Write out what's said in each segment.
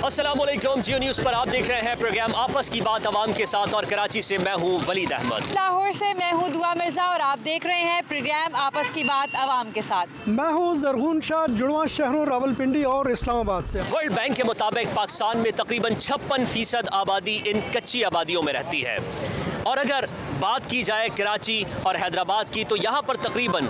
अस्सलामुअलैकुम, जियो न्यूज़ पर आप देख रहे हैं प्रोग्राम आपस की बात अवाम के साथ और कराची से मैं हूं वलीद अहमद। लाहौर से मैं हूं दुआ मिर्ज़ा और आप देख रहे हैं प्रोग्राम आपस की बात अवाम के साथ। मैं हूं ज़रगुन शाह, जुड़वा शहरों रावलपिंडी और इस्लामाबाद से। वर्ल्ड बैंक के मुताबिक पाकिस्तान में तकरीबन 56% आबादी इन कच्ची आबादियों में रहती है और अगर बात की जाए कराची और हैदराबाद की तो यहाँ पर तकरीबन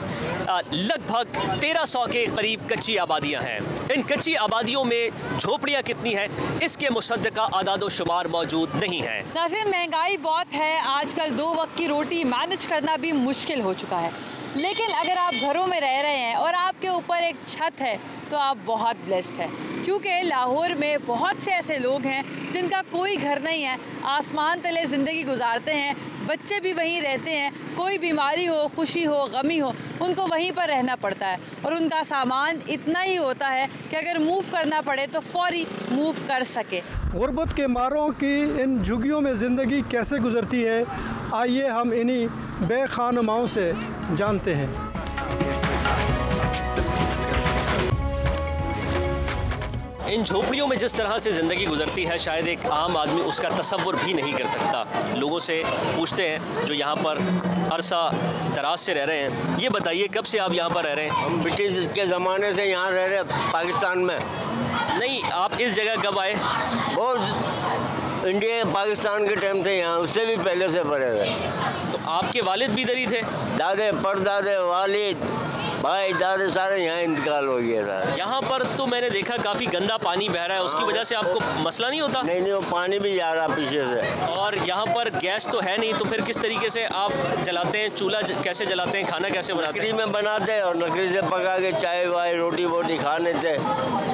लगभग 1300 के करीब कच्ची आबादियाँ हैं। इन कच्ची आबादियों में झोपड़ियाँ कितनी हैं इसके मुसद्दका आदाद शुमार मौजूद नहीं है। नाज़रीन, महंगाई बहुत है, आजकल 2 वक्त की रोटी मैनेज करना भी मुश्किल हो चुका है, लेकिन अगर आप घरों में रह रहे हैं और आपके ऊपर एक छत है तो आप बहुत ब्लेस्ड हैं, क्योंकि लाहौर में बहुत से ऐसे लोग हैं जिनका कोई घर नहीं है, आसमान तले ज़िंदगी गुजारते हैं, बच्चे भी वहीं रहते हैं, कोई बीमारी हो, खुशी हो, गमी हो, उनको वहीं पर रहना पड़ता है और उनका सामान इतना ही होता है कि अगर मूव करना पड़े तो फौरी मूव कर सके। गुर्बत के मारों की इन झुग्गियों में ज़िंदगी कैसे गुजरती है, आइए हम इन्हीं बेखानुमाओं से जानते हैं। इन झोपड़ियों में जिस तरह से ज़िंदगी गुजरती है शायद एक आम आदमी उसका तसव्वुर भी नहीं कर सकता। लोगों से पूछते हैं जो यहाँ पर अरसा दराज से रह रहे हैं, ये बताइए कब से आप यहाँ पर रह रहे हैं? हम ब्रिटिश के ज़माने से यहाँ रह रहे हैं पाकिस्तान में। नहीं, आप इस जगह कब आए? बहुत इंडिया पाकिस्तान के टाइम से यहाँ, उससे भी पहले से पड़े हुए। तो आपके वालिद भी इधर ही थे? दादे परदादे वालिद भाई दादे सारे यहाँ इंतकाल हो गया था। यहाँ पर तो मैंने देखा काफ़ी गंदा पानी बह रहा है, उसकी वजह से आपको मसला नहीं होता? नहीं, वो पानी भी जा रहा पीछे से। और यहाँ पर गैस तो है नहीं, तो फिर किस तरीके से आप जलाते हैं? चूल्हा कैसे जलाते हैं? खाना कैसे बनाते हैं? लकड़ी में बनाते हैं और लकड़ी से पका के चाय वाय रोटी वोटी खा लेते।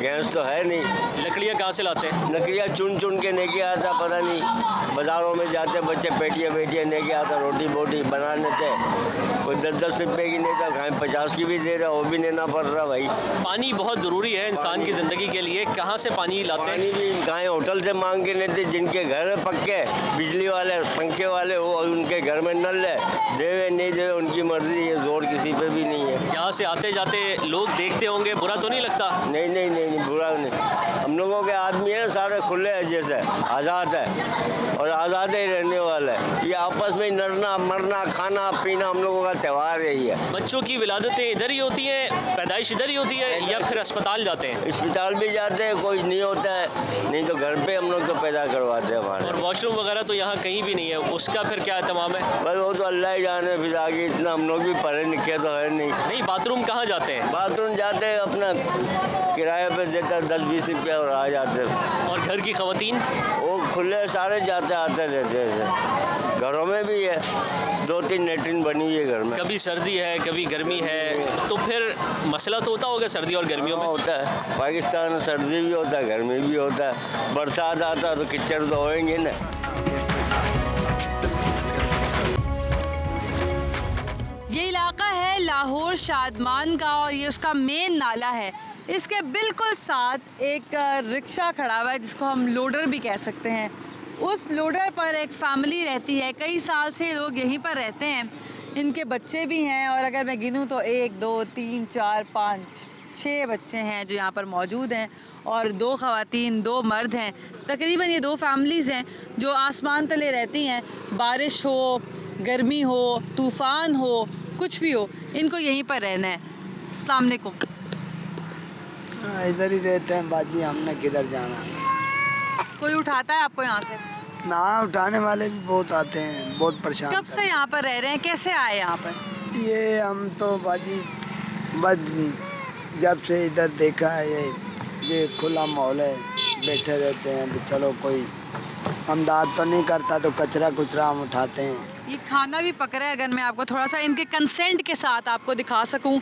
गैस तो है नहीं। लकड़ियाँ कहाँ से लाते हैं? लकड़ियाँ चुन चुन के लेके आता, पता नहीं बाज़ारों में जाते बच्चे पेटियाँ लेके आता, रोटी वोटी बना लेते। कोई 10-10 रुपये की नहीं था, कहीं 50 की भी दे रहा, वो भी लेना पड़ रहा भाई। पानी बहुत ज़रूरी है इंसान की ज़िंदगी के लिए, कहाँ से पानी लाते हैं? पानी भी कहीं होटल से मांग के लेते, जिनके घर है पक्के बिजली वाले पंखे वाले, वो उनके घर में नल है, देवे नहीं देवे उनकी मर्जी है, जोर किसी पे भी नहीं है। यहाँ से आते जाते लोग देखते होंगे, बुरा तो नहीं लगता? नहीं, बुरा नहीं। हम लोगों के आदमी हैं सारे खुले हैं, जैसे आज़ाद है और आज़ाद ही रहने वाला है। ये आपस में नरना मरना खाना पीना हम लोगों का त्यौहार यही है। बच्चों की विलादतें इधर ही होती हैं, पैदाइश इधर ही होती है या फिर अस्पताल जाते हैं? अस्पताल भी जाते हैं, कोई नहीं होता है, नहीं तो घर पे हम लोग तो पैदा करवाते हैं हमारे। और वॉशरूम वगैरह तो यहाँ कहीं भी नहीं है, उसका फिर क्या तमाम है? बस वो तो अल्लाह ही जाने, फिर आगे इतना हम लोग भी पढ़े लिखे तो है नहीं। बाथरूम कहाँ जाते हैं? बाथरूम जाते हैं अपना किराए पे देता 10-20 रुपया और आ जाते हैं। और घर की ख़वातीन? वो खुले सारे जाते आते रहते हैं, घरों में भी है 2-3 लेटरिन बनी हुई है घर में। कभी सर्दी है कभी गर्मी है, तो फिर मसला तो होता होगा सर्दी और गर्मियों में? होता है, पाकिस्तान में सर्दी भी होता है गर्मी भी होता है, बरसात आता है तो कीचड़ तो होएंगे ना। ये इलाका है लाहौर शादमान का और ये उसका मेन नाला है। इसके बिल्कुल साथ एक रिक्शा खड़ा हुआ है जिसको हम लोडर भी कह सकते हैं। उस लोडर पर एक फैमिली रहती है, कई साल से लोग यहीं पर रहते हैं, इनके बच्चे भी हैं और अगर मैं गिनूँ तो 1 2 3 4 5 6 बच्चे हैं जो यहाँ पर मौजूद हैं और 2 ख़वातीन 2 मर्द हैं। तकरीबन ये 2 फैमिलीज़ हैं जो आसमान तले रहती हैं, बारिश हो गर्मी हो तूफ़ान हो कुछ भी हो, इनको यहीं पर रहना है। अस्सलाम वालेकुम। इधर ही रहते हैं बाजी, हमने किधर जाना। कोई उठाता है आपको यहाँ से? ना, उठाने वाले भी बहुत आते हैं, बहुत परेशान। कब से यहाँ पर रह रहे हैं, कैसे आए यहाँ पर? ये हम तो बाजी बस जब से इधर देखा है, ये खुला माहौल है, बैठे रहते हैं। चलो कोई अमदाद तो नहीं करता तो कचरा कुचरा हम उठाते हैं। ये खाना भी पक रहा है, अगर मैं आपको थोड़ा सा इनके कंसेंट के साथ आपको दिखा सकूं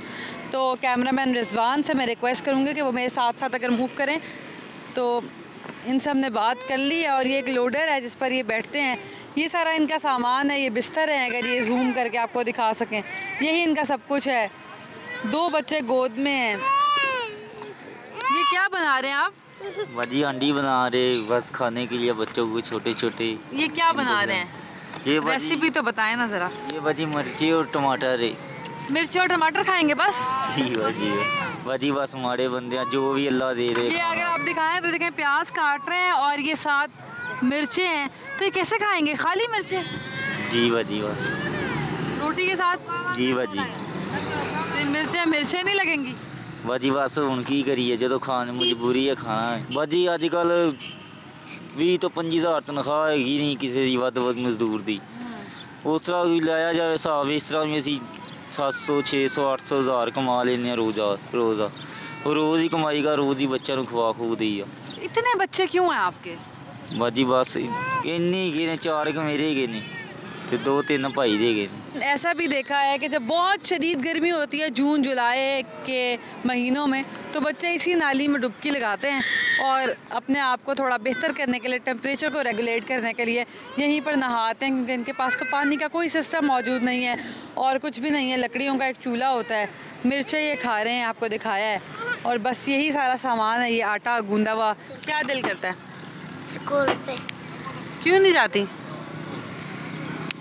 तो कैमरामैन रिजवान से मैं रिक्वेस्ट करूँगी कि वो मेरे साथ साथ अगर मूव करें। तो इनसे हमने बात कर ली है और ये एक लोडर है जिस पर ये बैठते हैं, ये सारा इनका सामान है, ये बिस्तर है, अगर ये जूम करके आपको दिखा सकें, यही इनका सब कुछ है। 2 बच्चे गोद में हैं। ये क्या बना रहे हैं आप? भाजी अंडी बना रहे, बस खाने के लिए बच्चों को छोटे छोटे। ये क्या बना रहे हैं? ये रेसिपी तो बताएं ना ज़रा। ये भाजी मिर्ची और टमाटर है। मिर्ची और टमाटर खाएंगे बस? बाजी बस हमारे बंदे जो भी अल्लाह दे रहे। ये अगर आप दिखाएं तो देखें प्याज काट रहे हैं और ये साथ मिर्चें हैं, तो ये कैसे खाएंगे? खाली मिर्चें? जी बाजी बस रोटी के साथ? जी बाजी। मिर्चें नहीं लगेंगी? बाजी बस हुण की करिए, जो खाने मजबूरी है खाना है। बाजी अजकल 20 तो 25,000 तनख्वाह हैगी नहीं किसी की वध मजदूर की। उस तरह भी लाया जाए हिसाब, इस तरह भी असी 700 600 800 हज़ार कमा लेने रोज़ और रोज़ ही कमाई का रोज़ ही बच्चों को खवा खू दी। इतने बच्चे क्यों हैं आपके? बाजी बस इन्नी गए ने, 4 मेरे गए ने तो 2-3 भाई दे गए। ऐसा भी देखा है कि जब बहुत शदीद गर्मी होती है जून जुलाई के महीनों में, तो बच्चे इसी नाली में डुबकी लगाते हैं और अपने आप को थोड़ा बेहतर करने के लिए, टेम्परेचर को रेगुलेट करने के लिए यहीं पर नहाते हैं, क्योंकि इनके पास तो पानी का कोई सिस्टम मौजूद नहीं है और कुछ भी नहीं है। लकड़ियों का एक चूल्हा होता है, मिर्चें ये खा रहे हैं, आपको दिखाया है, और बस यही सारा सामान है। ये आटा गूंदा हुआ। क्या दिल करता है? स्कूल पे क्यों नहीं जाती?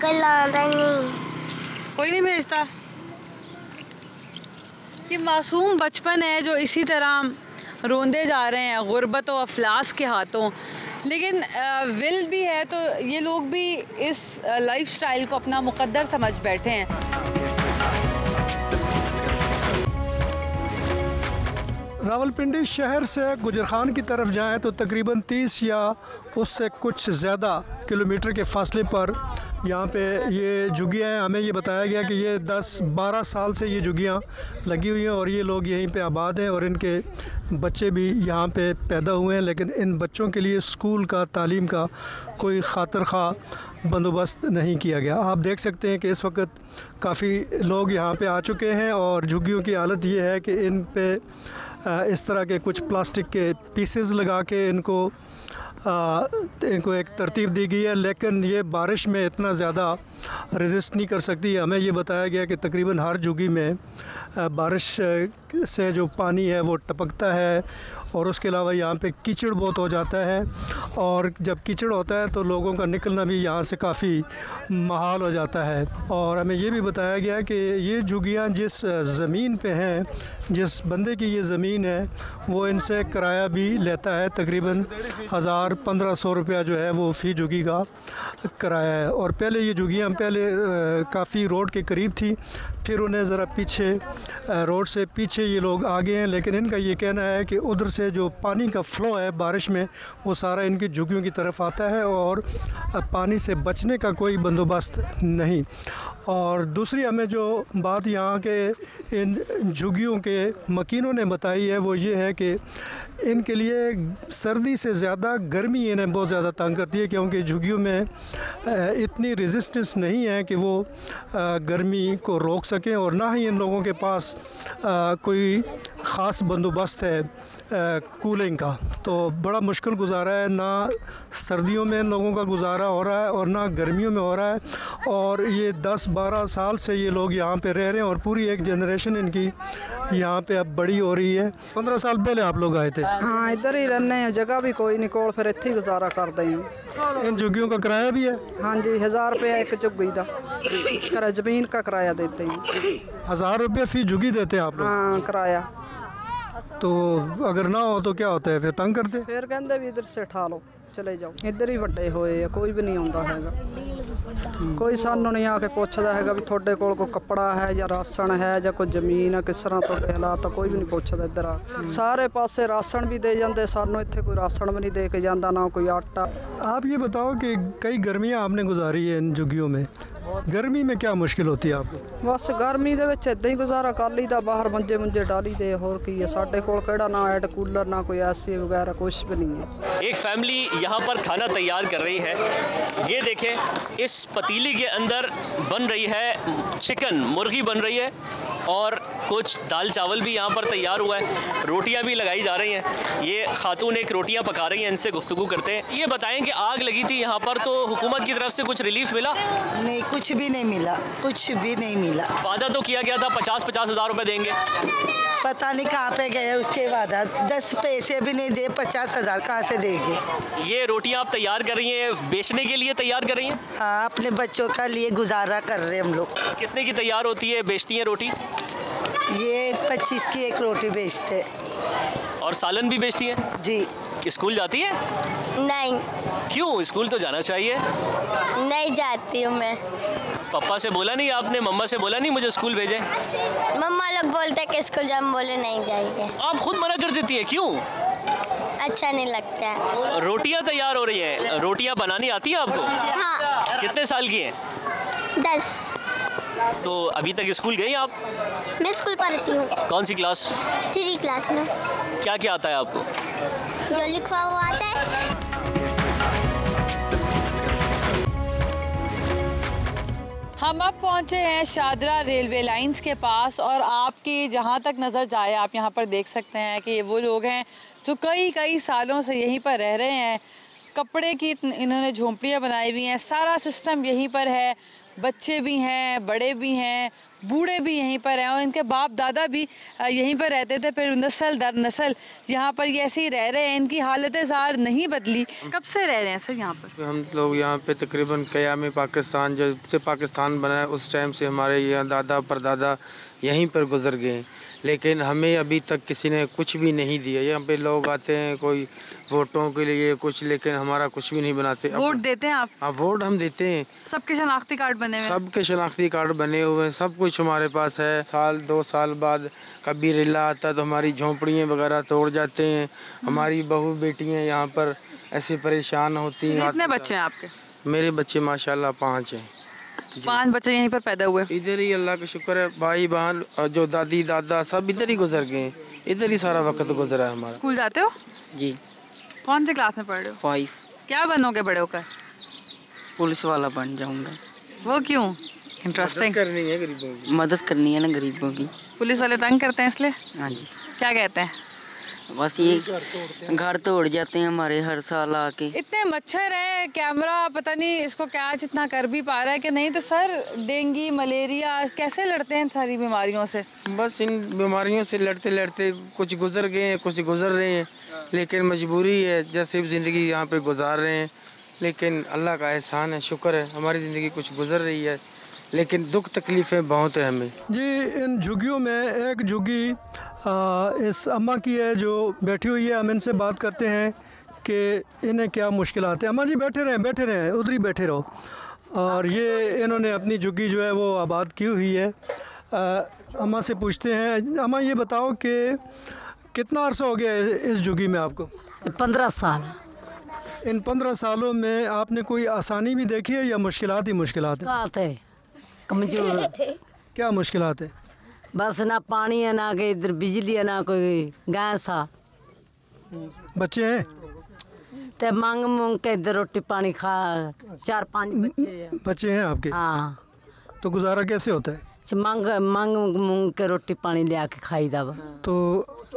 कल आना नहीं, कोई नहीं भेजता। ये मासूम बचपन है जो इसी तरह रोंदे जा रहे हैं गुर्बत और अफलास के हाथों। लेकिन विल भी है तो ये लोग भी इस लाइफस्टाइल को अपना मुकद्दर समझ बैठे हैं। रावलपिंडी शहर से गुजरखान की तरफ जाएं तो तकरीबन 30 या उससे कुछ ज़्यादा किलोमीटर के फासले पर यहाँ पे ये झुग्गियाँ हैं। हमें ये बताया गया कि ये 10-12 साल से ये झुग्गियाँ लगी हुई हैं और ये लोग यहीं पे आबाद हैं और इनके बच्चे भी यहाँ पे पैदा हुए हैं। लेकिन इन बच्चों के लिए स्कूल का, तालीम का कोई खातिर खा बंदोबस्त नहीं किया गया। आप देख सकते हैं कि इस वक्त काफ़ी लोग यहाँ पे आ चुके हैं और झुग्गियों की हालत ये है कि इन पे इस तरह के कुछ प्लास्टिक के पीसेस लगा के इनको एक तरतीब दी गई है, लेकिन ये बारिश में इतना ज़्यादा रेजिस्ट नहीं कर सकती। हमें ये बताया गया कि तकरीबन हर झुग्गी में बारिश से जो पानी है वो टपकता है और उसके अलावा यहाँ पे कीचड़ बहुत हो जाता है और जब कीचड़ होता है तो लोगों का निकलना भी यहाँ से काफ़ी महाल हो जाता है। और हमें ये भी बताया गया कि ये झुग्गियाँ जिस ज़मीन पे हैं, जिस बंदे की ये ज़मीन है, वो इनसे किराया भी लेता है। तकरीबन 1000-1500 रुपया जो है वो फ़ी झुग्गी का किराया है। और पहले ये झुग्गियाँ काफ़ी रोड के करीब थी, फिर उन्हें ज़रा पीछे रोड से पीछे ये लोग आ गए हैं। लेकिन इनका ये कहना है कि उधर से जो पानी का फ़्लो है बारिश में वो सारा इनकी झुग्गियों की तरफ आता है और पानी से बचने का कोई बंदोबस्त नहीं। और दूसरी हमें जो बात यहाँ के इन झुग्गियों के मकीनों ने बताई है वो ये है कि इनके लिए सर्दी से ज़्यादा गर्मी इन्हें बहुत ज़्यादा तंग करती है, क्योंकि झुग्गियों में इतनी रेजिस्टेंस नहीं है कि वो गर्मी को रोक सकें और ना ही इन लोगों के पास कोई ख़ास बंदोबस्त है कूलिंग का। तो बड़ा मुश्किल गुजारा है, ना सर्दियों में इन लोगों का गुजारा हो रहा है और ना गर्मियों में हो रहा है। और ये 10-12 साल से ये लोग यहाँ पे रह रहे हैं और पूरी एक जनरेशन इनकी यहाँ पे अब बड़ी हो रही है। 15 साल पहले आप लोग आए थे? हाँ, इधर ही रहने हैं, जगह भी कोई नहीं कोल, फिर इत्थे गुजारा करते हैं। इन झुग्गियों का किराया भी है? हाँ जी, 1000 रुपया एक झुग्गी का, ज़मीन का किराया देते हैं। 1000 रुपये फ़ी झुग्गी देते हैं आप लोग? हाँ, किराया। तो अगर ना हो तो क्या होता है, फिर तंग करते? फिर कहते भी इधर से उठा लो, चले जाओ। इधर ही ਵੱਡੇ ਹੋਏ ਆ, कोई भी नहीं आता हैगा, कोई सानू नहीं आके पूछता हैगा भी थोड़े कोल कोई कपड़ा है या राशन है या कोई ज़मीन है, किस तरह थोड़े हालात, तो कोई भी नहीं पूछता। इधर आ सारे पासे राशन भी दे जाते, सानू इत्थे कोई राशन भी नहीं दे के जाता, ना कोई आटा। आप ये बताओ कि कई गर्मियाँ आपने गुजारी है इन झुग्गियों में, गर्मी में क्या मुश्किल होती है आपको? बस गर्मी ਦੇ ਵਿੱਚ इदां ही गुजारा कर लीदा, बाहर मंजे मुंजे डाली दे, होर की है। साडे कोल केड़ा ना एड कूलर ना कोई एसी वगैरह कुछ भी नहीं है। एक फैमिली यहाँ पर खाना तैयार कर रही है। ये देखें, इस पतीली के अंदर बन रही है चिकन, मुर्गी बन रही है और कुछ दाल चावल भी यहाँ पर तैयार हुआ है, रोटियाँ भी लगाई जा रही हैं। ये खातून एक रोटियाँ पका रही हैं, इनसे गुफ्तगू करते हैं। ये बताएं कि आग लगी थी यहाँ पर, तो हुकूमत की तरफ से कुछ रिलीफ मिला? नहीं, कुछ भी नहीं मिला, कुछ भी नहीं मिला। वादा तो किया गया था 50-50 हज़ार रुपये देंगे, पता नहीं कहाँ पे गए उसके बाद। 10 पैसे भी नहीं दे, 50,000 कहाँ से देंगे। ये रोटियाँ आप तैयार कर रही हैं, बेचने के लिए तैयार कर रही हैं? हाँ, अपने बच्चों का लिए गुजारा कर रहे हैं हम लोग। कितने की तैयार होती है, बेचती हैं रोटी? ये 25 की एक रोटी बेचते। और सालन भी बेचती हैं? जी। स्कूल जाती है? नहीं। क्यों, स्कूल तो जाना चाहिए। नहीं जाती हूँ मैं। पापा से बोला नहीं आपने, मम्मा से बोला नहीं मुझे स्कूल भेजें? मम्मा लोग बोलते हैं कि स्कूल जाम, बोले नहीं जाएंगे। आप खुद मना कर देती हैं, क्यों? अच्छा नहीं लगता है। रोटियां तैयार हो रही हैं, रोटियां बनानी आती है आपको? हाँ। कितने साल की हैं? 10। तो अभी तक स्कूल गई आप? मैं स्कूल पढ़ती हूँ। कौन सी क्लास? 3 क्लास में। क्या क्या आता है आपको? जो लिखवा हुआ आता है। हम अब पहुंचे हैं शादरा रेलवे लाइंस के पास, और आपकी जहां तक नज़र जाए आप यहां पर देख सकते हैं कि ये वो लोग हैं जो कई सालों से यहीं पर रह रहे हैं। कपड़े की इन्होंने झोंपड़ियां बनाई हुई हैं, सारा सिस्टम यहीं पर है। बच्चे भी हैं, बड़े भी हैं, बूढ़े भी यहीं पर हैं, और इनके बाप दादा भी यहीं पर रहते थे, फिर नस्ल दर नस्ल यहाँ पर ये ऐसे ही रह रहे हैं। इनकी हालतें ज़ार नहीं बदली। कब से रह रहे हैं सर यहाँ पर? हम लोग यहाँ पे तकरीबन क़याम पाकिस्तान, जब से पाकिस्तान बना है उस टाइम से हमारे यहाँ दादा परदादा यहीं पर गुजर गए, लेकिन हमें अभी तक किसी ने कुछ भी नहीं दिया। यहाँ पे लोग आते हैं कोई वोटों के लिए कुछ, लेकिन हमारा कुछ भी नहीं बनाते। वोट देते हैं आप? हाँ, वोट हम देते हैं। सबके शनाख्ती कार्ड बने हुए हैं? सबके शनाख्ती कार्ड बने हुए हैं, सब कुछ हमारे पास है। साल 2 साल बाद कभी रिला आता तो हमारी झोंपड़ियाँ वगैरह तोड़ जाते हैं। हमारी बहू बेटियाँ यहाँ पर ऐसे परेशान होती हैं। कितने बच्चे हैं आपके? मेरे बच्चे माशाल्लाह 5 हैं। 5 बच्चे यहीं पर पैदा हुए? इधर ही, अल्लाह का शुक्र है। भाई बहन और जो दादी दादा सब इधर ही गुजर गए, इधर ही सारा वक्त गुजरा है हमारा। स्कूल जाते हो? जी। कौन सी क्लास में पढ़ रहे हो? 5। क्या बनोगे बड़े होकर? पुलिस वाला बन जाऊंगा। वो क्यों? इंटरेस्टिंग। करनी है गरीबों की, मदद करनी है ना गरीबों की। पुलिस वाले तंग करते हैं इसलिए? हाँ जी। क्या कहते हैं? बस ये घर तोड़ जाते हैं हमारे हर साल आके। इतने मच्छर है, कैमरा पता नहीं इसको कैच इतना कर भी पा रहा है कि नहीं। तो सर, डेंगू मलेरिया कैसे लड़ते हैं सारी बीमारियों से? बस इन बीमारियों से लड़ते लड़ते कुछ गुजर गए हैं, कुछ गुजर रहे हैं, लेकिन मजबूरी है जैसे ज़िंदगी यहाँ पे गुजार रहे हैं। लेकिन अल्लाह का एहसान है, शुक्र है हमारी ज़िंदगी कुछ गुजर रही है, लेकिन दुख तकलीफ़ें बहुत है हमें। जी, इन झुग्गियों में एक झुग्गी इस अम्मा की है जो बैठी हुई है। हम इनसे बात करते हैं कि इन्हें क्या मुश्किलात है। अम्मा जी बैठे रहें, उधर ही बैठे रहो। और ये इन्होंने अपनी झुग्गी जो है वो आबाद की हुई है। अम्मा से पूछते हैं, अम्मा ये बताओ कि कितना अर्सा हो गया इस झुग्गी में आपको? 15 साल। इन 15 सालों में आपने कोई आसानी भी देखी है या मुश्किलात ही मुश्किलात है? कमजोर। क्या मुश्किलात है? बस ना पानी है, ना कि इधर बिजली है, ना कोई गैस है। बच्चे हैं? तो मांग के इधर रोटी पानी खा। 4-5 बच्चे हैं आपके? हाँ। तो गुजारा कैसे होता है? मांग के रोटी पानी ले आके खाई दब। तो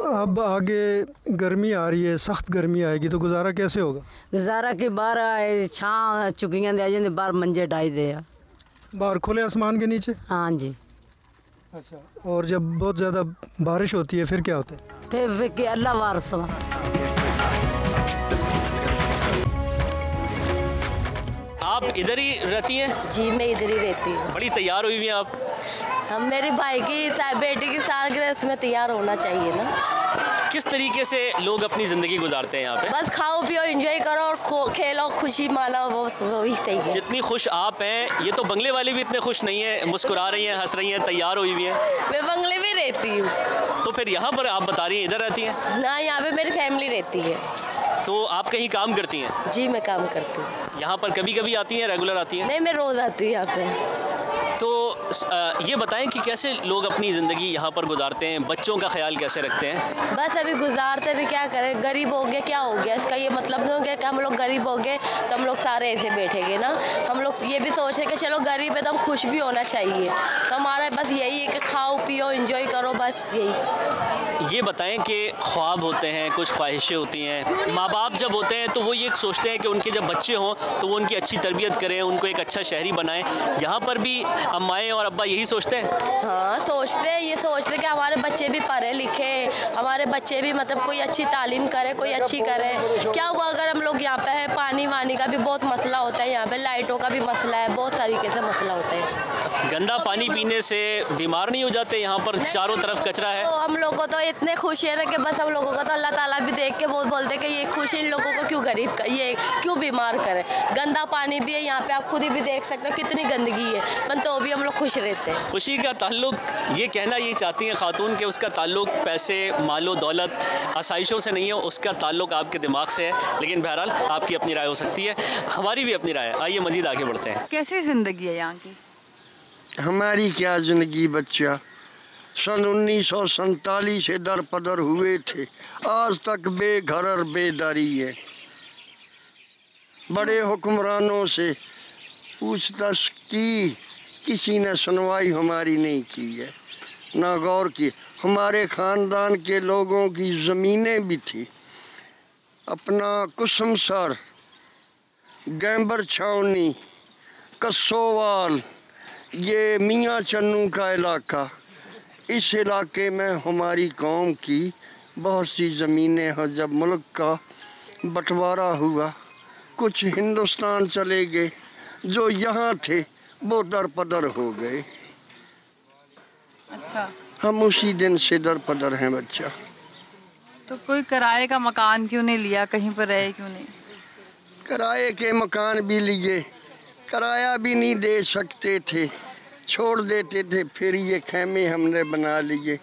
अब आगे गर्मी आ रही है, सख्त गर्मी आएगी, तो गुजारा कैसे होगा? गुजारा के बाहर छाँ चुगियाँ दे जाते, बाहर मंजे डाई दे। बाहर खुले आसमान के नीचे? हाँ जी। अच्छा, और जब बहुत ज़्यादा बारिश होती है फिर क्या होता है? फिर कि अल्लाह वारस। आप इधर ही रहती हैं? जी, मैं इधर ही रहती हूँ। बड़ी तैयार हुई हुई हैं आप। हम मेरे भाई की बेटी की सालगिरह, इसमें तैयार होना चाहिए ना। किस तरीके से लोग अपनी ज़िंदगी गुजारते हैं यहाँ पे? बस खाओ पियो, एंजॉय करो और खेलो, खुशी मानो, वही सही है। जितनी खुश आप हैं, ये तो बंगले वाली भी इतने खुश नहीं है, मुस्कुरा रही हैं, हंस रही हैं, तैयार हुई हुई हैं। मैं बंगले में रहती हूँ। तो फिर यहाँ पर आप बता रही हैं इधर रहती हैं? ना, यहाँ पे मेरी फैमिली रहती है। तो आप कहीं काम करती हैं? जी, मैं काम करती हूँ। यहाँ पर कभी कभी आती हैं, रेगुलर आती हैं? नहीं, मैं रोज़ आती हूँ यहाँ पे। तो ये बताएं कि कैसे लोग अपनी ज़िंदगी यहाँ पर गुजारते हैं, बच्चों का ख्याल कैसे रखते हैं? बस अभी गुजारते भी, क्या करें, गरीब हो गए, क्या हो गया, इसका ये मतलब नहीं हो गया कि हम लोग गरीब हो गए तो हम लोग सारे ऐसे बैठेंगे ना। हम लोग ये भी सोच रहे कि चलो गरीब है तो हम खुश भी होना चाहिए, तो हमारा बस यही है कि खाओ पियो एंजॉय करो, बस यही। ये बताएं कि ख्वाब होते हैं, कुछ ख्वाहिशें होती हैं, माँ बाप जब होते हैं तो वो ये सोचते हैं कि उनके जब बच्चे हों तो वो उनकी अच्छी तरबियत करें, उनको एक अच्छा शहरी बनाएं। यहाँ पर भी अम्माएँ और अब्बा यही सोचते हैं? हाँ सोचते हैं, ये सोचते हैं कि हमारे बच्चे भी पढ़े लिखे, हमारे बच्चे भी मतलब कोई अच्छी तालीम करे, कोई अच्छी करे। क्या हुआ अगर हम लोग यहाँ पे है, पानी वानी का भी बहुत मसला होता है, यहाँ पे लाइटों का भी मसला है, बहुत तरीके से मसला होता है। गंदा पानी पीने से बीमार नहीं हो जाते? यहाँ पर चारों तरफ कचरा है। तो हम लोगों को तो इतने खुशी है ना कि बस हम लोगों को तो अल्लाह ताला भी देख के बहुत बोलते हैं कि ये खुशी इन लोगों को क्यों गरीब ये क्यों बीमार करे। गंदा पानी भी है यहाँ पे, आप खुद ही भी देख सकते हो कितनी गंदगी है, पर तो भी हम लोग खुश रहते हैं। खुशी का ताल्लुक, ये कहना ये चाहती हैं खातून कि उसका ताल्लुक पैसे, मालो दौलत, आसाइशों से नहीं है, उसका ताल्लुक आपके दिमाग से है। लेकिन बहरहाल आपकी अपनी राय हो सकती है, हमारी भी अपनी राय है। आइए मज़ीद आगे बढ़ते हैं। कैसी ज़िंदगी है यहाँ की? हमारी क्या ज़िंदगी बच्चा, सन 1947 से दर पदर हुए थे, आज तक बेघर और बेदारी है। बड़े हुक्मरानों से पूछताछ की, किसी ने सुनवाई हमारी नहीं की है, ना गौर की। हमारे ख़ानदान के लोगों की ज़मीनें भी थी, अपना कुसमसर, गैम्बर छावनी, कस्सोवाल, ये मियाँ चन्नू का इलाका, इस इलाके में हमारी कौम की बहुत सी ज़मीनें हैं। जब मुल्क का बंटवारा हुआ, कुछ हिंदुस्तान चले गए, जो यहाँ थे वो दर पदर हो गए। अच्छा, हम उसी दिन से दर पदर हैं बच्चा। तो कोई किराए का मकान क्यों नहीं लिया, कहीं पर रहे क्यों नहीं? किराए के मकान भी लिए, किराया भी नहीं दे सकते थे, छोड़ देते थे। फिर ये खेमे हमने बना लिए,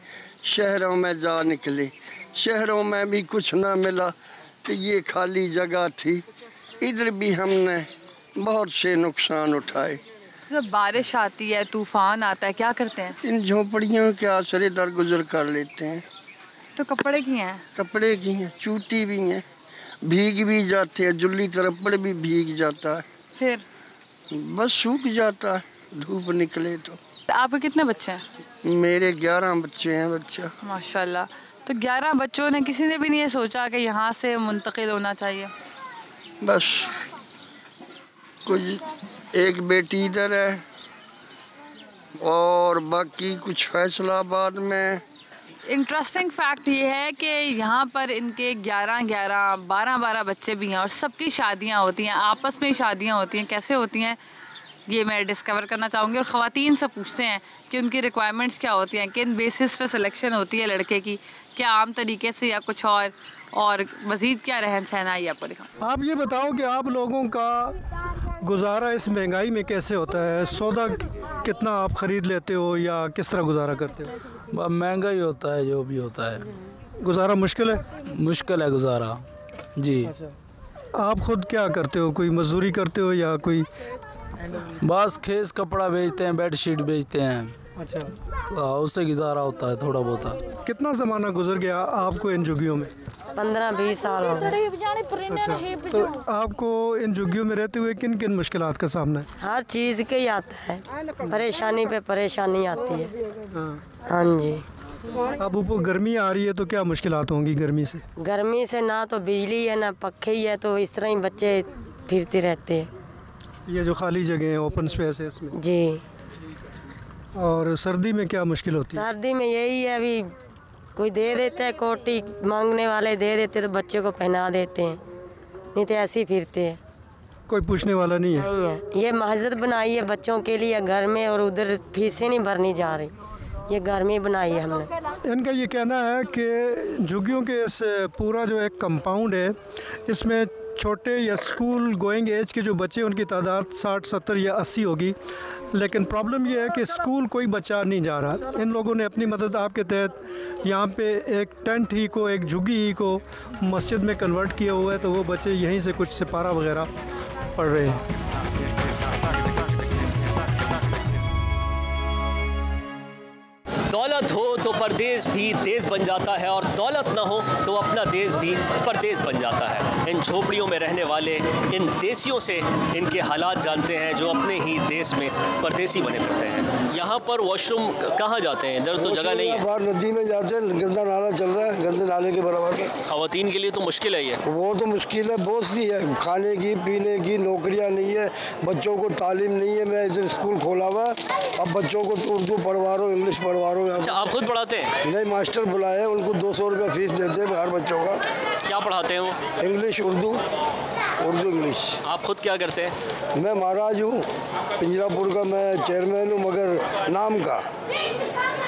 शहरों में जा निकले, शहरों में भी कुछ ना मिला तो ये खाली जगह थी, इधर भी हमने बहुत से नुकसान उठाए। जब बारिश आती है, तूफान आता है, क्या करते हैं? इन झोपड़ियों के आसरे दरगुजर कर लेते हैं। तो कपड़े की हैं? कपड़े की हैं, चूटी भी हैं, भीग भी जाते हैं, जुल्ली तरपड़ भी भीग जाता है, फिर बस सूख जाता है धूप निकले तो। आपके कितने बच्चे हैं? मेरे 11 बच्चे हैं बच्चा। माशाल्लाह। तो 11 बच्चों ने, किसी ने भी नहीं ये सोचा कि यहाँ से मुंतकिल होना चाहिए? बस कुछ एक बेटी इधर है और बाकी कुछ फैसलाबाद में। इंटरेस्टिंग फैक्ट ये है कि यहाँ पर इनके 11-11, 12-12 बच्चे भी हैं और सबकी शादियाँ होती हैं, आपस में शादियाँ होती हैं। कैसे होती हैं ये मैं डिस्कवर करना चाहूँगी और ख़वातीन से पूछते हैं कि उनकी रिक्वायरमेंट्स क्या होती हैं, किन बेसिस पे सिलेक्शन होती है लड़के की, क्या आम तरीके से या कुछ और मज़ीद क्या रहन सहन आई आपको दिखाऊँ। आप ये बताओ कि आप लोगों का गुजारा इस महंगाई में कैसे होता है? सौदा कितना आप ख़रीद लेते हो या किस तरह गुजारा करते हो? महंगा ही होता है, जो भी होता है। गुजारा मुश्किल है? मुश्किल है गुजारा जी। आप खुद क्या करते हो, कोई मजदूरी करते हो या कोई? बस खेस कपड़ा बेचते हैं, बेड शीट बेचते हैं। अच्छा, उससे गुजारा होता है थोड़ा बहुत। कितना ज़माना गुजर गया आपको इन झुग्गियों में? 15-20 साल हो गए। अच्छा, तो आपको इन झुग्गियों में रहते हुए किन किन मुश्किलात का सामना है? हर चीज़ के ही आता है, परेशानी पे परेशानी आती है। हाँ जी। अब ऊपर गर्मी आ रही है तो क्या मुश्किलात होंगी गर्मी से? गर्मी से ना तो बिजली है ना पक्खे ही है, तो इस तरह ही बच्चे फिरते रहते हैं। ये जो खाली जगह है, ओपन स्पेस है इसमें? जी। और सर्दी में क्या मुश्किल होती है? सर्दी में यही है, अभी कोई दे देता है, कोटी मांगने वाले दे देते तो बच्चे को पहना देते हैं, नहीं तो ऐसे ही फिरते हैं, कोई पूछने वाला नहीं है। नहीं है। ये मस्जिद बनाई है बच्चों के लिए घर में, और उधर फीसें नहीं भरनी जा रही, ये घर में बनाई है हमने। इनका ये कहना है कि झुग्गियों के इस पूरा जो एक कंपाउंड है, इसमें छोटे या स्कूल गोइंग एज के जो बच्चे, उनकी तादाद 60, 70 या 80 होगी, लेकिन प्रॉब्लम ये है कि स्कूल कोई बच्चा नहीं जा रहा। इन लोगों ने अपनी मदद आपके तहत यहाँ पे एक टेंट ही को, एक झुग्गी ही को मस्जिद में कन्वर्ट किया हुआ है, तो वो बच्चे यहीं से कुछ सिपारा वगैरह पढ़ रहे हैं। दौलत हो तो परदेश भी देश बन जाता है, और दौलत ना हो तो अपना देश भी परदेश बन जाता है। इन झोपड़ियों में रहने वाले इन देसियों से इनके हालात जानते हैं जो अपने ही देश में परदेसी बने फिरते हैं। यहाँ पर वॉशरूम कहाँ जाते हैं? इधर तो जगह नहीं है। बाहर नदी में जाते हैं, गंदा नाला चल रहा है, गंदे नाले के बराबर में। खवातीन के लिए तो मुश्किल है ये। वो तो मुश्किल है, बहुत सी है, खाने की पीने की, नौकरियाँ नहीं है, बच्चों को तालीम नहीं है। मैं इधर स्कूल खोला हुआ, अब बच्चों को उर्दू पढ़वा रहा हूँ, इंग्लिश पढ़वा रहा हूँ। अच्छा, आप खुद पढ़ाते हैं? नहीं, मास्टर बुलाए, उनको 200 रुपये फीस देते हैं हर बच्चों का। क्या पढ़ाते हैं वो? English, Urdu English. आप खुद क्या करते हैं? मैं महाराज हूँ पिंजरापुर का, मैं चेयरमैन हूँ मगर नाम का।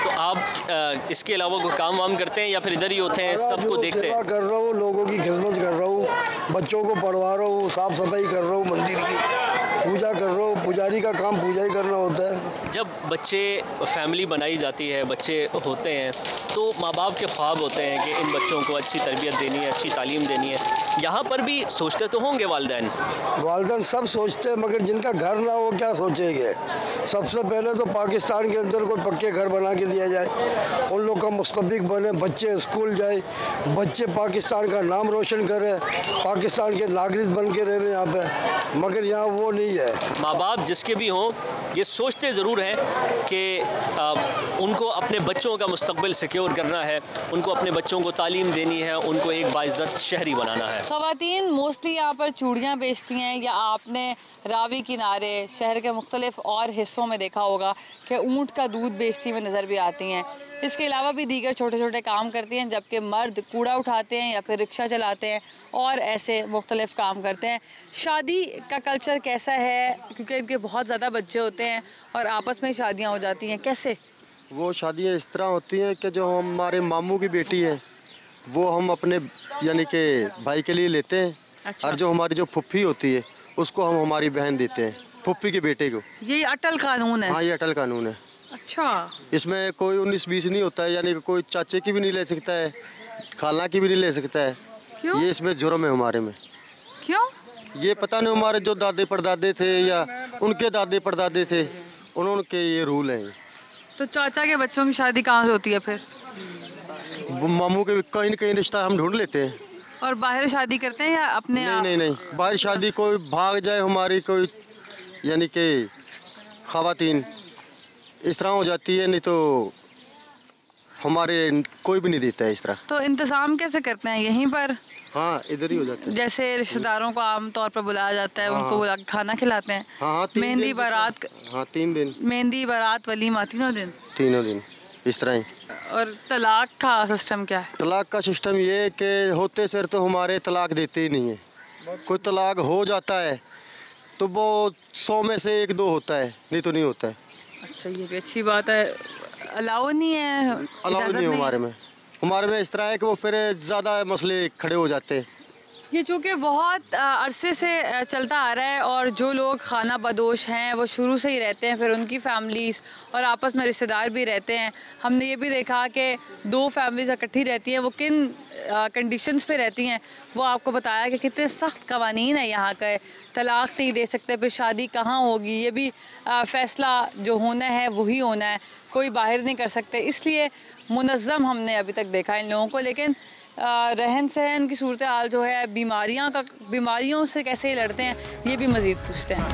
तो आप इसके अलावा कोई काम वाम करते हैं या फिर इधर ही होते हैं, सबको देखते हैं? सेवा कर रहा हूँ, लोगों की खिदमत कर रहा हूँ, बच्चों को पढ़वा रहा हूँ, साफ सफाई कर रहा हूँ, मंदिर की पूजा कर रहा हूँ। पुजारी का काम पूजा ही करना होता है। जब बच्चे फैमिली बनाई जाती है, बच्चे होते हैं, तो माँ बाप के ख्वाब होते हैं कि इन बच्चों को अच्छी तरबियत देनी है, अच्छी तालीम देनी है। यहाँ पर भी सोचते तो होंगे वालिदैन सब सोचते हैं, मगर जिनका घर ना हो क्या सोचेंगे। सबसे पहले तो पाकिस्तान के अंदर कोई पक्के घर बना के दिया जाए, उन लोग का मुस्तबिक बने, बच्चे स्कूल जाए, बच्चे पाकिस्तान का नाम रोशन करें, पाकिस्तान के नागरिक बन के रहे यहाँ पे, मगर यहाँ वो नहीं है। माँ बाप जिसके भी हों, ये सोचते ज़रूर हैं कि उनको अपने बच्चों का मुस्तकबिल सिक्योर करना है, उनको अपने बच्चों को तालीम देनी है, उनको एक बाइज़्ज़त शहरी बनाना है। ख़वातीन मोस्टली यहाँ पर चूड़ियाँ बेचती हैं, या आपने रावी किनारे शहर के मुख्तलिफ और हिस्सों में देखा होगा कि ऊँट का दूध बेचती हुई नज़र भी आती हैं। इसके अलावा भी दीगर छोटे छोटे काम करती हैं, जबकि मर्द कूड़ा उठाते हैं या फिर रिक्शा चलाते हैं और ऐसे मुख्तलिफ काम करते हैं। शादी का कल्चर कैसा है? क्योंकि इनके बहुत ज़्यादा बच्चे होते हैं और आपस में शादियाँ हो जाती हैं, कैसे? वो शादियाँ इस तरह होती हैं कि जो हमारे मामू की बेटी है वो हम अपने यानी कि भाई के लिए लेते हैं। अच्छा। और जो हमारी जो फुफ्फी होती है उसको हम हमारी बहन देते हैं, फुफ्फी के बेटे को। ये अटल कानून है? हाँ, ये अटल कानून है। अच्छा। इसमें कोई 19-20 नहीं होता है, यानी कि कोई चाचे की भी नहीं ले सकता है, खाला की भी नहीं ले सकता है। क्यों? ये इसमें जुर्म है हमारे में। क्यों? ये पता नहीं, हमारे जो दादे परदादे थे या उनके दादे परदादे थे, उन्होंने ये रूल हैं। तो चाचा के बच्चों की शादी कहाँ से होती है फिर? मामू के कहीं न कहीं रिश्ता हम ढूंढ लेते हैं। और बाहर शादी करते हैं या अपने? नहीं, बाहर शादी कोई भाग जाए हमारी, कोई यानी कि ख़वातीन इस तरह हो जाती है, नहीं तो हमारे कोई भी नहीं देता है इस तरह। तो इंतज़ाम कैसे करते हैं यहीं पर? हाँ, इधर ही हो जाता है। जैसे रिश्तेदारों को आम तौर पर बुलाया जाता है, उनको बुला के खाना खिलाते हैं। हाँ, मेहंदी बारात। हाँ, 3 दिन। मेहंदी बारात वलीमा तीनों दिन इस तरह ही। और तलाक का सिस्टम क्या है? तलाक का सिस्टम ये है कि होते सर तो हमारे तलाक देते ही नहीं है। कोई तलाक हो जाता है तो वो 100 में से 1-2 होता है, नहीं तो नहीं होता है। अच्छा, ये भी अच्छी बात है। अलाउ नहीं है? अलाउ नहीं है हमारे में इस तरह है कि वो फिर ज़्यादा मसले खड़े हो जाते हैं। ये चूँकि बहुत अरसे से चलता आ रहा है और जो लोग खाना बदोश हैं वो शुरू से ही रहते हैं, फिर उनकी फैमिलीज़ और आपस में रिश्तेदार भी रहते हैं। हमने ये भी देखा कि 2 फैमिलीज़ इकट्ठी रहती हैं, वो किन कंडीशंस पे रहती हैं वो आपको बताया कि कितने सख्त कवानीन है यहाँ का। तलाक़ नहीं दे सकते, फिर शादी कहाँ होगी ये भी फ़ैसला जो होना है वही होना है, कोई बाहर नहीं कर सकते। इसलिए मुनज़्ज़म हमने अभी तक देखा इन लोगों को। लेकिन रहन सहन की सूरत हाल जो है, बीमारियों से कैसे लड़ते हैं, ये भी मज़ीद पूछते हैं।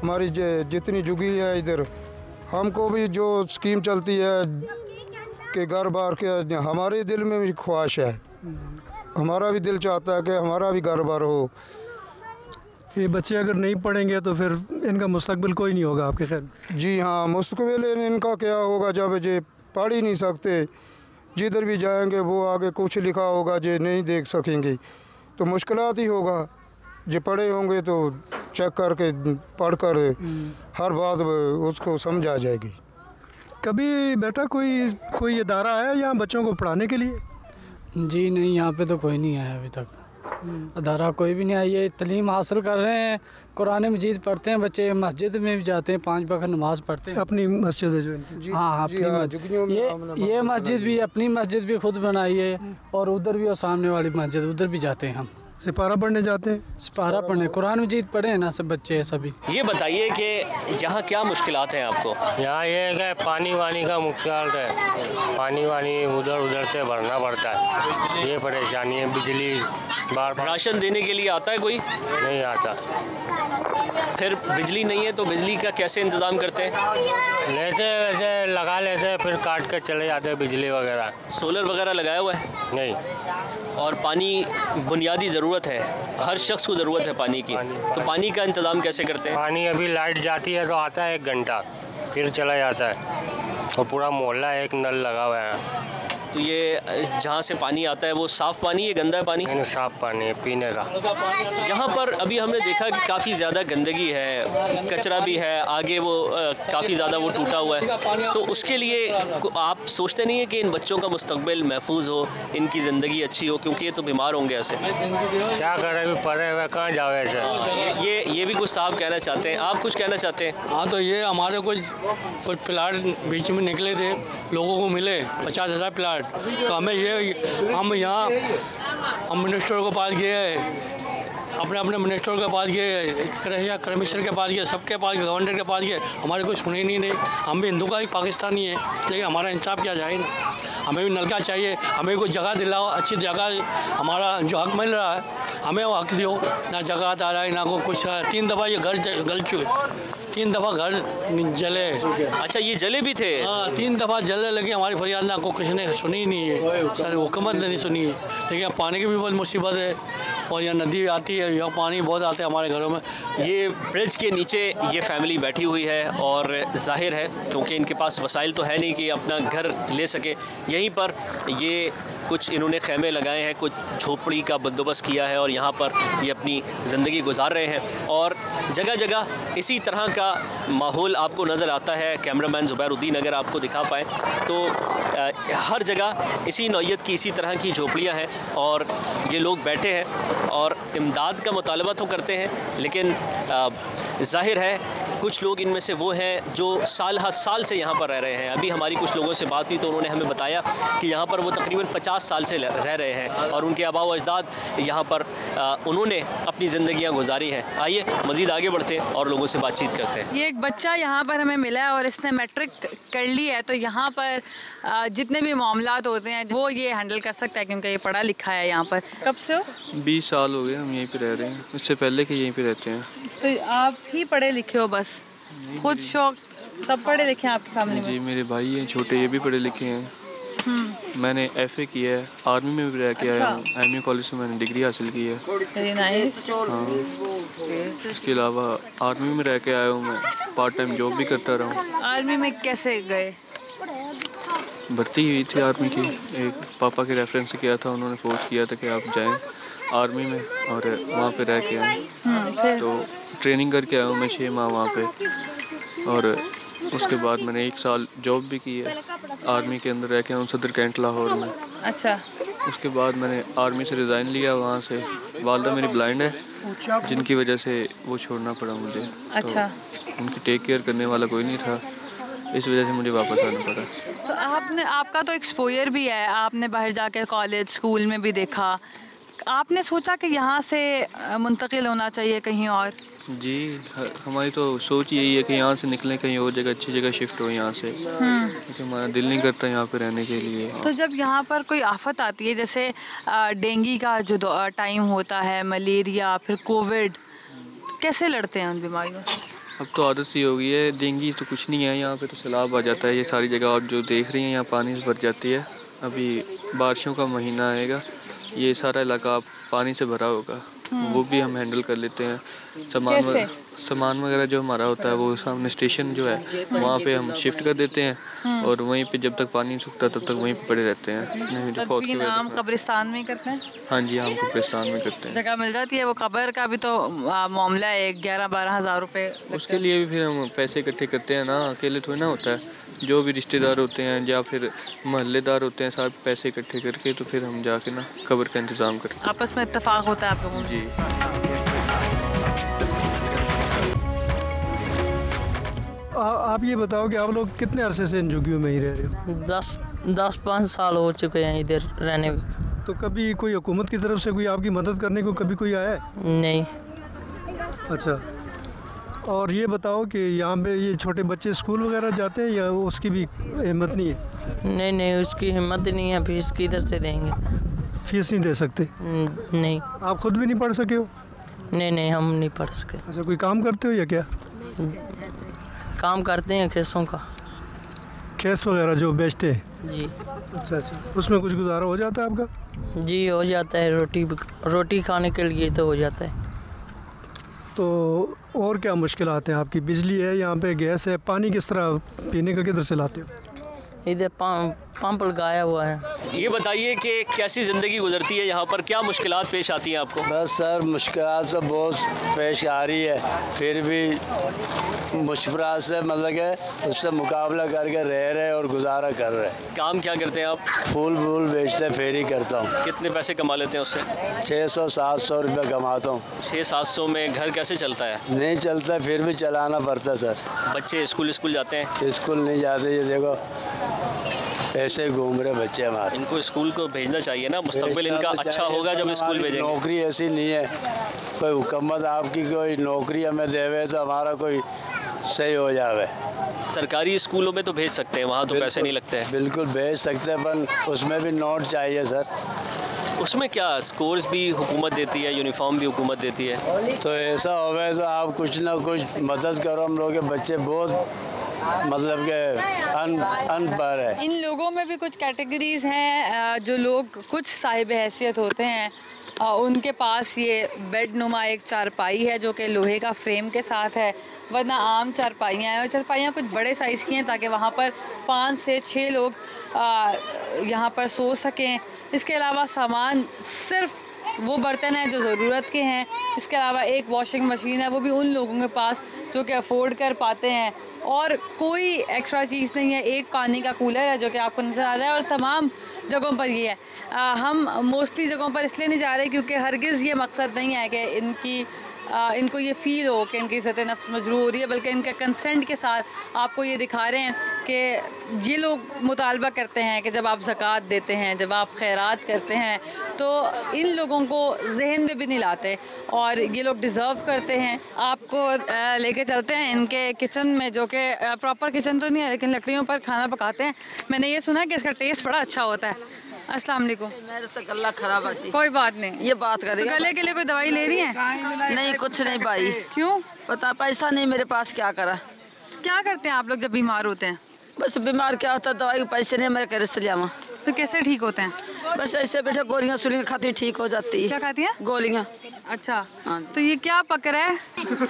हमारी जितनी जुगी है इधर, हमको भी जो स्कीम चलती है कि घर बार के, हमारे दिल में भी ख्वाहिश है, हमारा भी दिल चाहता है कि हमारा भी घर बार हो। ये बच्चे अगर नहीं पढ़ेंगे तो फिर इनका मुस्तकबिल कोई नहीं होगा आपके ख्याल? जी हाँ, मुस्तकबिल इनका क्या होगा जब ये पढ़ ही नहीं सकते, जिधर भी जाएंगे वो आगे कुछ लिखा होगा जो नहीं देख सकेंगे तो मुश्किलात ही होगा। जो पढ़े होंगे तो चेक करके पढ़ कर हर बात उसको समझ आ जाएगी। कभी बेटा कोई इदारा है यहाँ बच्चों को पढ़ाने के लिए? जी नहीं, यहाँ पे तो कोई नहीं आया अभी तक, अदारा कोई भी नहीं आई है। तलीम हासिल कर रहे हैं, कुरान मजीद पढ़ते हैं बच्चे, मस्जिद में भी जाते हैं, 5 वक्त नमाज़ पढ़ते हैं। अपनी मस्जिद है जो? हाँ, अपनी मस्जिद। ये मस्जिद भी अपनी मस्जिद भी खुद बनाई है और उधर भी और सामने वाली मस्जिद उधर भी जाते हैं हम। सिपारा पढ़ने जाते हैं? सिपारा पढ़ने, कुरान मजीद पढ़े हैं ना सब बच्चे सभी। ये बताइए कि यहाँ क्या मुश्किलात हैं आपको? यहाँ ये है कि पानी वानी का मुश्किल है, पानी वानी उधर से भरना पड़ता है, ये परेशानी है। बिजली बार राशन देने के लिए आता है कोई? नहीं आता। फिर बिजली नहीं है तो बिजली का कैसे इंतज़ाम करते हैं? लेते वैसे लगा लेते हैं, फिर काट कर चले जाते हैं बिजली वगैरह। सोलर वगैरह लगाया हुआ है? नहीं। और पानी बुनियादी ज़रूरत है, हर शख्स को ज़रूरत है पानी की, तो पानी का इंतज़ाम कैसे करते हैं? पानी अभी लाइट जाती है तो आता है 1 घंटा, फिर चला जाता है, और पूरा मोहल्ला एक नल लगा हुआ है। तो ये जहाँ से पानी आता है वो साफ़ पानी है, गंदा पानी? नहीं, साफ़ पानी है पीने का। यहाँ पर अभी हमने देखा कि काफ़ी ज़्यादा गंदगी है, कचरा भी है, आगे वो काफ़ी ज़्यादा वो टूटा हुआ है, तो उसके लिए आप सोचते नहीं है कि इन बच्चों का मुस्तकबिल महफूज हो, इनकी ज़िंदगी अच्छी हो, क्योंकि ये तो बीमार होंगे ऐसे? क्या करें, अभी पढ़े हुए कहाँ जाओ ऐसे। ये भी कुछ साहब कहना चाहते हैं, आप कुछ कहना चाहते हैं? हाँ, तो ये हमारे कुछ प्लाट बीच में निकले थे, लोगों को मिले 50,000 प्लाट, तो हम यहाँ हम मिनिस्टर के पास गए, अपने मिनिस्टर के पास गए, कमिश्नर के पास गए, सबके पास, गवर्नर के पास गए, हमारे कोई सुने नहीं रहे। हम भी हिंदू का ही पाकिस्तानी है, लेकिन हमारा इंसाफ क्या जाए ना, हमें भी नलका चाहिए, हमें कोई जगह दिलाओ, अच्छी जगह, हमारा जो हक मिल रहा है हमें वो हक दो, ना जगह आ रहा है ना कोई कुछ। 3 दफ़ा ये घर गल चुके, 3 दफ़ा घर जले। अच्छा, ये जले भी थे? हाँ, 3 दफ़ा जलने लगे, हमारी फरियाद ना को किसी ने सुनी नहीं है, सर हुकूमत ने नहीं सुनी है। लेकिन पानी की भी बहुत मुसीबत है, और यहाँ नदी आती है, यहाँ पानी बहुत आता है हमारे घरों में। ये ब्रिज के नीचे ये फैमिली बैठी हुई है, और जाहिर है क्योंकि इनके पास वसाइल तो है नहीं कि अपना घर ले सके, यहीं पर ये कुछ इन्होंने खैमे लगाए हैं, कुछ झोपड़ी का बंदोबस्त किया है, और यहाँ पर ये अपनी ज़िंदगी गुजार रहे हैं। और जगह जगह इसी तरह का माहौल आपको नज़र आता है। कैमरामैन ज़ुबैरुद्दीन अगर आपको दिखा पाए तो हर जगह इसी नौइयत की, इसी तरह की झोपड़ियाँ हैं, और ये लोग बैठे हैं और इमदाद का मुतालबा तो करते हैं, लेकिन ज़ाहिर है कुछ लोग इनमें से वो हैं जो साल हर साल से यहाँ पर रह रहे हैं। अभी हमारी कुछ लोगों से बात हुई तो उन्होंने हमें बताया कि यहाँ पर वो तकरीबन 50 साल से रह रहे हैं, और उनके आबा व अजदाद यहाँ पर उन्होंने अपनी ज़िंदगियाँ गुजारी हैं। आइए मज़ीद आगे बढ़ते हैं और लोगों से बातचीत करते हैं। ये एक बच्चा यहाँ पर हमें मिला है और इसने मैट्रिक कर ली है, तो यहाँ पर जितने भी मामलात होते हैं वो ये हैंडल कर सकता है, क्योंकि ये पढ़ा लिखा है यहाँ पर। कब से हो? 20 साल हो गए हम यहीं पे रह रहे हैं, इससे पहले के यहीं पे रहते हैं। तो आप ही पढ़े लिखे हो बस? खुद शौक सब पढ़े लिखे हैं आपकी फैमिली में? जी, मेरे भाई हैं छोटे, ये भी पढ़े लिखे हैं। मैंने FA किया है, आर्मी में भी रह के आया हूँ, MU कॉलेज से मैंने डिग्री हासिल की है। हाँ, इसके अलावा आर्मी में रह के आया हूँ, मैं पार्ट टाइम जॉब भी करता रहा हूँ। आर्मी में कैसे गए? भर्ती हुई थी आर्मी की, एक पापा के रेफरेंस से किया था, उन्होंने फोर्स किया था कि आप जाएं आर्मी में, और वहाँ पे रह के आए। तो ट्रेनिंग करके आया हूँ मैं 6 माह वहाँ पे, और उसके बाद मैंने 1 साल जॉब भी की है आर्मी के अंदर रह के हूँ, सदर कैंट लाहौर में। अच्छा। उसके बाद मैंने आर्मी से रिज़ाइन लिया वहाँ से। वालदा मेरी ब्लाइंड है, जिनकी वजह से वो छोड़ना पड़ा मुझे। अच्छा। तो उनकी टेक केयर करने वाला कोई नहीं था, इस वजह से मुझे वापस आना पड़ा। तो आपका तो एक्सपोजर भी है, आपने बाहर जाके कॉलेज स्कूल में भी देखा, आपने सोचा कि यहाँ से मुंतकिल होना चाहिए कहीं और? जी, हमारी तो सोच यही है कि यहाँ से निकलें, कहीं और जगह, अच्छी जगह शिफ्ट हो यहाँ से, क्योंकि हमारा दिल नहीं करता यहाँ पे रहने के लिए। तो जब यहाँ पर कोई आफत आती है, जैसे डेंगू का जो टाइम होता है, मलेरिया, फिर कोविड, कैसे लड़ते हैं उन बीमारियों से? अब तो आदत सी हो गई है, डेंगू तो कुछ नहीं है यहाँ पे, तो सैलाब आ जाता है ये सारी जगह, और जो देख रही हैं यहाँ पानी से भर जाती है। अभी बारिशों का महीना आएगा, ये सारा इलाका पानी से भरा होगा, वो भी हम हैंडल कर लेते हैं। सामान वगैरह जो हमारा होता है वो सामने स्टेशन जो है वहाँ पे हम शिफ्ट कर देते हैं, और वहीं पे जब तक पानी सूखता तब तक वहीं पे पड़े रहते हैं। आम कब्रिस्तान में करते हैं? हाँ जी, आम कब्रिस्तान में करते हैं। जगह मिल जाती है? वो कब्र का भी तो मामला है, 11-12 हज़ार रुपये। उसके लिए भी फिर हम पैसे इकट्ठे करते हैं ना, अकेले थोड़ी ना होता है। जो भी रिश्तेदार होते हैं या फिर मोहल्लेदार होते हैं, सब पैसे इकट्ठे करके तो फिर हम जाके ना कब्र का इंतज़ाम करते हैं। आपस में इत्तेफाक होता है आप लोगों? जी। आप ये बताओ कि आप लोग कितने अरसे से इन झुग्गियों में ही रह रहे हो? 10-5 साल हो चुके हैं इधर रहने। तो कभी कोई हुकूमत की तरफ से कोई आपकी मदद करने को कभी कोई आया है? नहीं। अच्छा, और ये बताओ कि यहाँ पे ये छोटे बच्चे स्कूल वगैरह जाते हैं या उसकी भी हिम्मत नहीं है? नहीं नहीं, उसकी हिम्मत नहीं है, फीस किधर से देंगे? फीस नहीं दे सकते? नहीं। आप खुद भी नहीं पढ़ सके हो? नहीं नहीं, हम नहीं पढ़ सके। अच्छा, कोई काम करते हो या क्या? काम करते हैं खेसों का। खेस वगैरह जो बेचते हैं? जी। अच्छा अच्छा, उसमें कुछ गुजारा हो जाता है आपका? जी हो जाता है, रोटी खाने के लिए तो हो जाता है। तो और क्या मुश्किलात हैं आपकी? बिजली है यहाँ पे, गैस है, पानी किस तरह पीने का किधर से लाते हो? इधर पंप लगाया हुआ है। ये बताइए कि कैसी ज़िंदगी गुजरती है यहाँ पर, क्या मुश्किलात पेश आती हैं आपको? बस सर, मुश्किलात तो बहुत पेश आ रही है, फिर भी मुश्किलात से मतलब कि उससे मुकाबला करके रह रहे और गुजारा कर रहे। काम क्या करते हैं आप? फूल बेचते फेरी करता हूँ। कितने पैसे कमा लेते हैं उससे? 600-700 रुपये कमाता हूँ। 600-700 में घर कैसे चलता है? नहीं चलता, फिर भी चलाना पड़ता सर। बच्चे स्कूल जाते हैं? स्कूल नहीं जाते, ये देखो ऐसे घूम रहे बच्चे हमारे। इनको स्कूल को भेजना चाहिए ना, मुस्तकबिल इनका अच्छा होगा जब स्कूल भेजेंगे। नौकरी ऐसी नहीं है, कोई हुकूमत आपकी कोई नौकरी हमें देवे तो हमारा कोई सही हो जावे। सरकारी स्कूलों में तो भेज सकते हैं, वहाँ तो पैसे नहीं लगते हैं। बिल्कुल भेज सकते हैं, पर उसमें भी नोट चाहिए सर। उसमें क्या, स्कोर्स भी हुकूमत देती है, यूनिफॉर्म भी हुकूमत देती है। तो ऐसा होवे तो आप कुछ ना कुछ मदद करो, हम लोग के बच्चे बहुत मतलब के अनपढ़ है। इन लोगों में भी कुछ कैटेगरीज हैं जो लोग कुछ साहिब हैसियत होते हैं, उनके पास ये बेड नुमा एक चारपाई है जो कि लोहे का फ्रेम के साथ है, वरना आम चारपाइयाँ हैं। और चारपाइयाँ कुछ बड़े साइज़ की हैं ताकि वहाँ पर 5 से 6 लोग यहाँ पर सो सकें। इसके अलावा सामान सिर्फ वो बर्तन हैं जो ज़रूरत के हैं। इसके अलावा एक वॉशिंग मशीन है, वो भी उन लोगों के पास जो कि अफोर्ड कर पाते हैं, और कोई एक्स्ट्रा चीज़ नहीं है। एक पानी का कूलर है जो कि आपको नज़र आ रहा है, और तमाम जगहों पर ये है। हम मोस्टली जगहों पर इसलिए नहीं जा रहे क्योंकि हरगिज़ ये मकसद नहीं है कि इनको ये फ़ील हो कि इनकी इज़्ज़त नफ्स मजरूह हो रही है, बल्कि इनके कंसेंट के साथ आपको ये दिखा रहे हैं कि ये लोग मुतालबा करते हैं कि जब आप ज़कात देते हैं, जब आप खैरात करते हैं, तो इन लोगों को जहन में भी नहीं लाते और ये लोग डिज़र्व करते हैं। आपको लेके चलते हैं इनके किचन में, जो कि प्रॉपर किचन तो नहीं है लेकिन लकड़ियों पर खाना पकाते हैं। मैंने ये सुना है कि इसका टेस्ट बड़ा अच्छा होता है। अस्सलाम वालेकुम। मेरा तो गला खराब है। कोई बात नहीं, ये बात करें। तो गले के लिए कोई दवाई ले रही है? नहीं, कुछ नहीं भाई। क्यों? पता, पैसा नहीं मेरे पास, क्या करा। क्या करते हैं आप लोग जब बीमार होते हैं? बस बीमार क्या होता है, दवाई के पैसे नहीं, मेरे घर से लिया। तो कैसे ठीक होते हैं? बस ऐसे बैठे गोलियां सुलियां खाती ठीक हो जाती है। क्या खाती है? गोलियां। अच्छा, तो ये क्या पक रहा है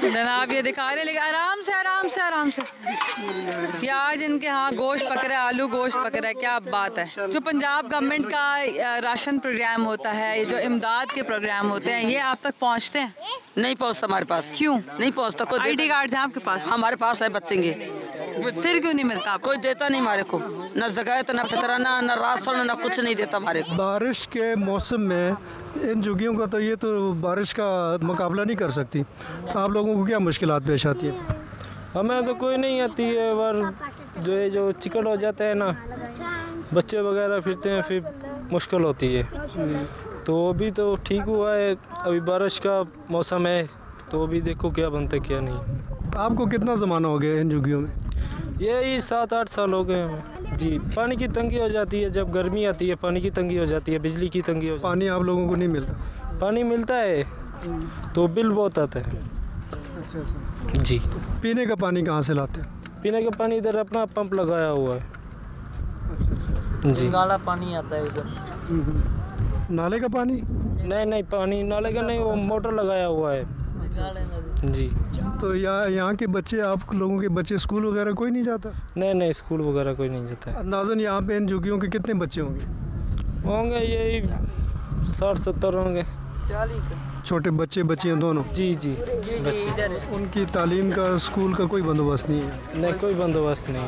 जनाब? ये दिखा रहे, लेकिन आराम से आराम से आराम से। ये आज इनके यहाँ गोश्त पक रहा है, आलू गोश्त पक रहा है। क्या बात है। जो पंजाब गवर्नमेंट का राशन प्रोग्राम होता है, ये जो इमदाद के प्रोग्राम होते हैं, ये आप तक पहुँचते हैं? नहीं पहुँचता हमारे पास। क्यों नहीं पहुँचता? कोई ID कार्ड है आपके पास? हमारे पास है बच्चे के। फिर क्यों नहीं मिलता? कोई देता नहीं हमारे को, न जगह, न फितराना, न राशन, न कुछ नहीं देता हमारे को। बारिश के मौसम में इन झुग्गियों का तो ये तो बारिश का मुकाबला नहीं कर सकती, तो आप लोगों को क्या मुश्किलात पेश आती है? हमें तो कोई नहीं आती है, पर जो चिकन हो जाता है ना, बच्चे वगैरह फिरते हैं, फिर मुश्किल होती है। तो अभी तो ठीक हुआ है, अभी बारिश का मौसम है, तो अभी देखो क्या बनता है क्या नहीं। आपको कितना ज़माना हो गया इन झुग्गियों में? यही 7-8 साल हो गए हमें जी। पानी की तंगी हो जाती है, जब गर्मी आती है पानी की तंगी हो जाती है, बिजली की तंगी हो जाती है। पानी आप लोगों को नहीं मिलता? पानी मिलता है तो बिल बहुत आता है। अच्छा अच्छा जी। पीने का पानी कहाँ से लाते हैं? पीने का पानी इधर अपना पंप लगाया हुआ है। अच्छा जी। नाला पानी आता है इधर। नाले का पानी? नहीं, पानी नाले का नहीं, वो मोटर लगाया हुआ है जी। तो यहाँ के बच्चे, आप लोगों के बच्चे स्कूल वगैरह कोई नहीं जाता? नहीं, स्कूल वगैरह कोई नहीं जाता है। अंदाज़न यहाँ पे इन झुग्गियों के कितने बच्चे होंगे? यही 60-70 होंगे। 40 छोटे बच्चे बच्चियाँ दोनों? जी बच्चे। उनकी तालीम का, स्कूल का कोई बंदोबस्त नहीं है? नहीं, कोई बंदोबस्त नहीं।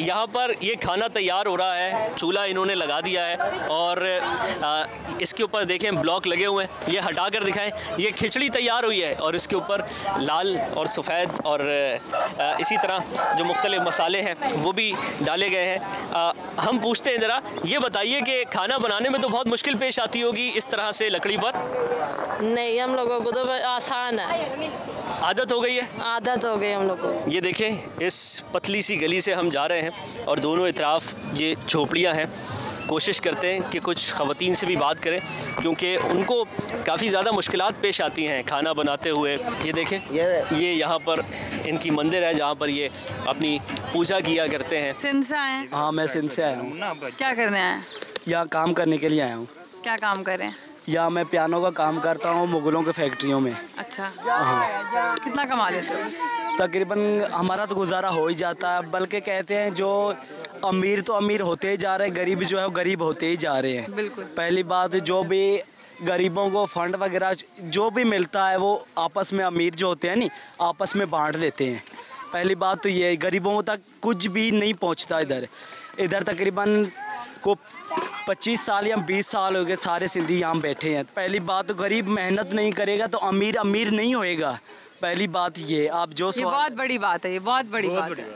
यहाँ पर ये खाना तैयार हो रहा है, चूल्हा इन्होंने लगा दिया है और इसके ऊपर देखें ब्लॉक लगे हुए हैं, ये हटा कर दिखाएं। ये खिचड़ी तैयार हुई है और इसके ऊपर लाल और सफ़ेद और इसी तरह जो मुख्तलिफ मसाले हैं वो भी डाले गए हैं। हम पूछते हैं ज़रा, ये बताइए कि खाना बनाने में तो बहुत मुश्किल पेश आती होगी इस तरह से लकड़ी पर? नहीं, हम लोगों को तो आसान है, आदत हो गई है। आदत हो गई हम लोग को। ये देखें, इस पतली सी गली से हम जा रहे हैं और दोनों इतराफ़ ये झोपड़ियाँ हैं। कोशिश करते हैं कि कुछ ख़वातीन से भी बात करें क्योंकि उनको काफ़ी ज़्यादा मुश्किलात पेश आती हैं खाना बनाते हुए। ये देखें, ये यहाँ पर इनकी मंदिर है जहाँ पर ये अपनी पूजा किया करते हैं। सिंध से आए हैं? हाँ, मैं सिंध से आया हूँ। क्या करने आए हैं? यहाँ काम करने के लिए आया हूँ। क्या काम कर रहे हैं? यहाँ मैं पियानो का काम करता हूँ मुगलों के फैक्ट्रियों में। अच्छा। हाँ। कितना कमा लेते हो? तकरीबन हमारा तो गुजारा हो ही जाता है, बल्कि कहते हैं जो अमीर तो अमीर होते ही जा रहे हैं, गरीब जो है वो गरीब होते ही जा रहे हैं। बिल्कुल। पहली बात, जो भी गरीबों को फंड वगैरह जो भी मिलता है वो आपस में अमीर जो होते हैं नहीं आपस में बांट लेते हैं। पहली बात तो ये, गरीबों तक कुछ भी नहीं पहुँचता। इधर तकरीबन को 25 साल या 20 साल हो गए सारे सिंधी यहाँ बैठे हैं। पहली बात तो गरीब मेहनत नहीं करेगा तो अमीर अमीर नहीं होएगा। पहली बात ये, आप जो ये बहुत बड़ी बात है, ये बहुत बड़ी बात है।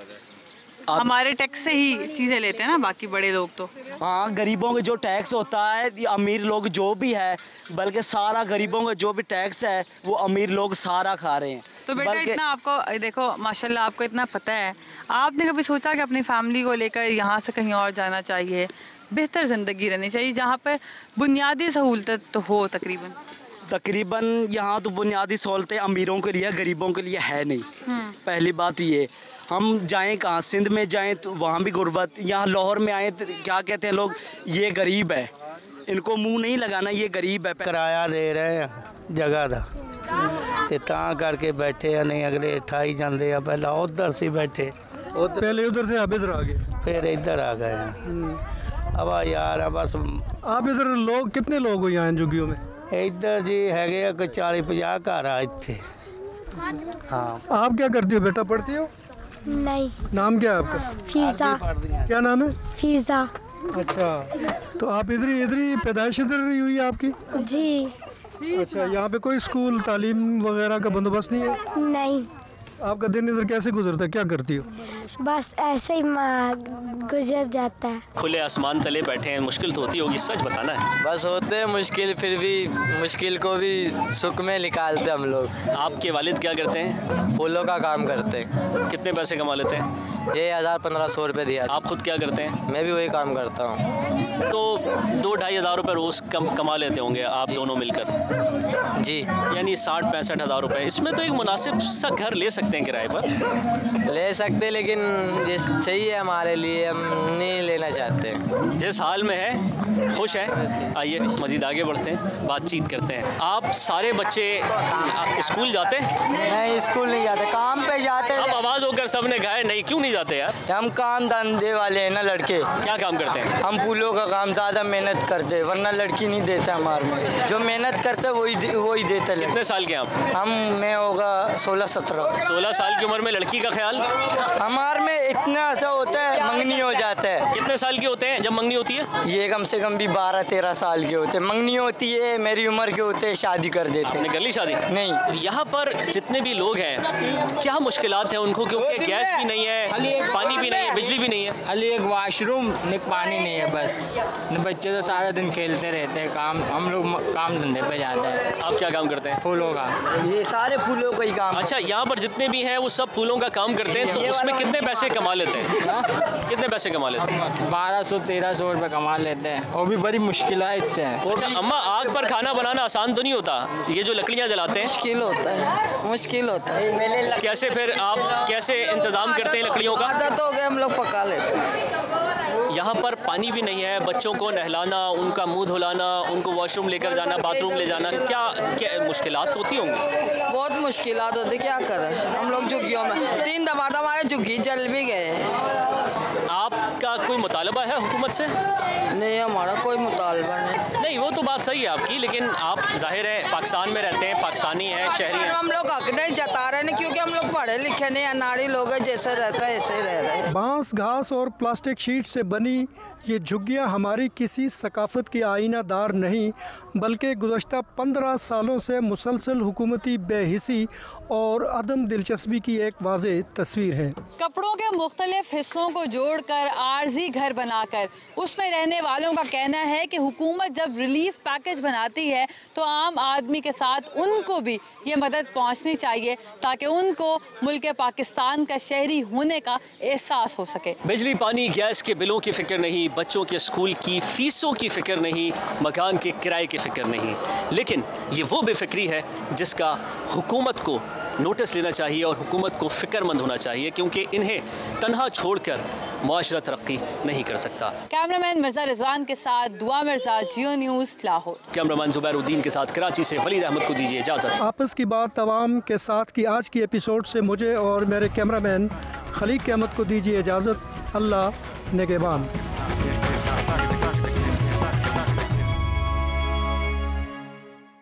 हमारे टैक्स से ही चीज़ें लेते हैं ना बाकी बड़े लोग तो। हाँ, गरीबों का जो टैक्स होता है, अमीर लोग जो भी है, बल्कि सारा गरीबों का जो भी टैक्स है वो अमीर लोग सारा खा रहे हैं। तो बेटा इतना आपको देखो माशाल्लाह आपको इतना पता है, आपने कभी सोचा कि अपनी फैमिली को लेकर यहाँ से कहीं और जाना चाहिए, बेहतर ज़िंदगी रहनी चाहिए जहाँ पर बुनियादी सहूलत तो हो? तकरीबन यहाँ तो बुनियादी सहूलतें अमीरों के लिए, गरीबों के लिए है नहीं। पहली बात ये, हम जाएं कहाँ? सिंध में जाएं तो वहाँ भी गुर्बत, यहाँ लाहौर में आए तो क्या कहते हैं लोग, ये गरीब है, इनको मुंह नहीं लगाना, ये गरीब है। किराया दे रहे हैं जगह का ते तां करके बैठे हैं, नहीं अगले ठाई जाते हैं। पहला उधर से बैठे, पहले उधर से अब इधर आ गए, फिर इधर आ गए हैं। अब यार बस आप इधर लोग कितने लोग हो यहाँ जुगियों में? इधर जी है कोई 40-50 घर आ इतने। हाँ। आप क्या करती हो बेटा, पढ़ती हो? नहीं। नाम क्या है आपका? फीजा। क्या नाम है? फीजा। अच्छा, तो आप इधर ही पैदाइश इधर ही हुई है आपकी? जी। अच्छा, यहाँ पे कोई स्कूल तालीम वगैरह का बंदोबस्त नहीं है? नहीं। आपका दिन इधर कैसे गुजरता है, क्या करती हो? बस ऐसे ही गुजर जाता है। खुले आसमान तले बैठे हैं, मुश्किल तो होती होगी, सच बताना है। बस होते हैं मुश्किल, फिर भी मुश्किल को भी सुख में निकालते हम लोग। आपके वालिद क्या करते हैं? फूलों का काम करते हैं। कितने पैसे कमा लेते हैं? ये 1000-1500 रुपये दिया। आप खुद क्या करते हैं? मैं भी वही काम करता हूँ। तो 2-2.5 हज़ार रुपये रोज़ कमा लेते होंगे आप दोनों मिलकर? जी। यानी 60-65 हज़ार रुपये। इसमें तो एक मुनासिब सा घर ले सकते हैं किराए पर? ले सकते, लेकिन ये सही है हमारे लिए, हम नहीं लेना चाहते। जिस हाल में है खुश है। आइए मज़ीद आगे बढ़ते हैं, बातचीत करते हैं। आप सारे बच्चे स्कूल जाते हैं? नहीं, स्कूल नहीं जाते, काम पे जाते हैं। अब आवाज़ होकर सबने कहा है नहीं, क्यों नहीं जाते यार? हम काम धंधे वाले हैं ना लड़के। क्या काम करते हैं? हम फूलों का काम, ज़्यादा मेहनत करते हैं, वरना लड़की नहीं देता हमारे में। जो मेहनत करते वही देते। कितने साल के आप? मैं होगा 16-17। 16 साल की उम्र में लड़की का ख्याल? हमारे में इतना ऐसा होता है, मंगनी हो जाता है। कितने साल के होते हैं जब मंगनी होती है? ये कम से कम भी 12-13 साल के होते हैं। मंगनी होती है, मेरी उम्र के होते हैं, शादी कर देते हैं। कर ली शादी? नहीं। तो यहाँ पर जितने भी लोग हैं क्या मुश्किलात हैं उनको? क्योंकि गैस भी नहीं है, पानी भी नहीं है, बिजली भी नहीं है। खाली एक वाशरूम, पानी नहीं है बस। बच्चे तो सारा दिन खेलते रहते हैं, काम हम लोग काम धंधे पे जाते हैं। आप क्या काम करते हैं? फूलों का। ये सारे फूलों का ही काम। अच्छा, यहाँ पर जितने भी हैं वो सब फूलों का काम करते हैं, तो उसमें कितने पैसे कमा लेते हैं? कितने पैसे कमा लेते हैं? 1200-1300 रुपये कमा लेते हैं, वो भी बड़ी मुश्किल है इससे। अच्छा, अम्मा आग पर खाना बनाना आसान तो नहीं होता? ये जो लकड़ियाँ जलाते हैं मुश्किल होता है। कैसे फिर आप कैसे इंतजाम करते हैं लकड़ियों का? आदत हो गए, हम लोग पका लेते हैं। यहाँ पर पानी भी नहीं है, बच्चों को नहलाना, उनका मुंह धुलाना, उनको वॉशरूम लेकर जाना, बाथरूम ले जाना, क्या मुश्किलात होती होंगी? बहुत मुश्किलात होती, क्या करें हम लोग झुग्गियों में। 3 दफा तो हमारे झुग्गी जल भी गए। आपका आपका कोई मुतालबा है हुकूमत से? नहीं, हमारा कोई मुतालबा नहीं, वो तो बात सही है आपकी, लेकिन आप जाहिर है पाकिस्तान में रहते हैं, पाकिस्तानी हैं, शहरी हैं। हम लोग हक नहीं जता रहे हैं क्योंकि हम लोग पढ़े लिखे नहीं, अनाड़ी लोग हैं, जैसे रहता है ऐसे रह रहे हैं। बांस, घास और प्लास्टिक शीट से बनी ये झुग्गियाँ हमारी किसी सकाफ़त की आईनादार नहीं, बल्कि गुज़श्ता 15 सालों से मुसलसल हुकूमती बेहिसी और अदम दिलचस्पी की एक वाज़ेह तस्वीर है। कपड़ों के मुख्तलिफ हिस्सों को जोड़कर आर्जी घर बनाकर उसमें रहने वालों का कहना है कि हुकूमत जब रिलीफ पैकेज बनाती है तो आम आदमी के साथ उनको भी ये मदद पहुंचनी चाहिए ताकि उनको मुल्क पाकिस्तान का शहरी होने का एहसास हो सके। बिजली, पानी, गैस के बिलों की फ़िक्र नहीं, बच्चों के स्कूल की फ़ीसों की फ़िक्र नहीं, मकान के किराए की फ़िक्र नहीं, लेकिन ये वो बेफिक्री है जिसका हुकूमत को नोटिस लेना चाहिए और हुकूमत को फ़िक्रमंद होना चाहिए, क्योंकि इन्हें तन्हा छोड़कर मुआशरा तरक्की नहीं कर सकता। कैमरामैन मिर्ज़ा रिजवान के साथ दुआ मिर्ज़ा, जियो न्यूज़, लाहौर। कैमरामैन जुबैरुद्दीन के साथ कराची से वलीद अहमद को दीजिए इजाज़त। आपस की बात तमाम के साथ की आज की एपिसोड से मुझे और मेरे कैमरामैन खलीक अहमद को दीजिए इजाज़त। अल्लाह निगहबान।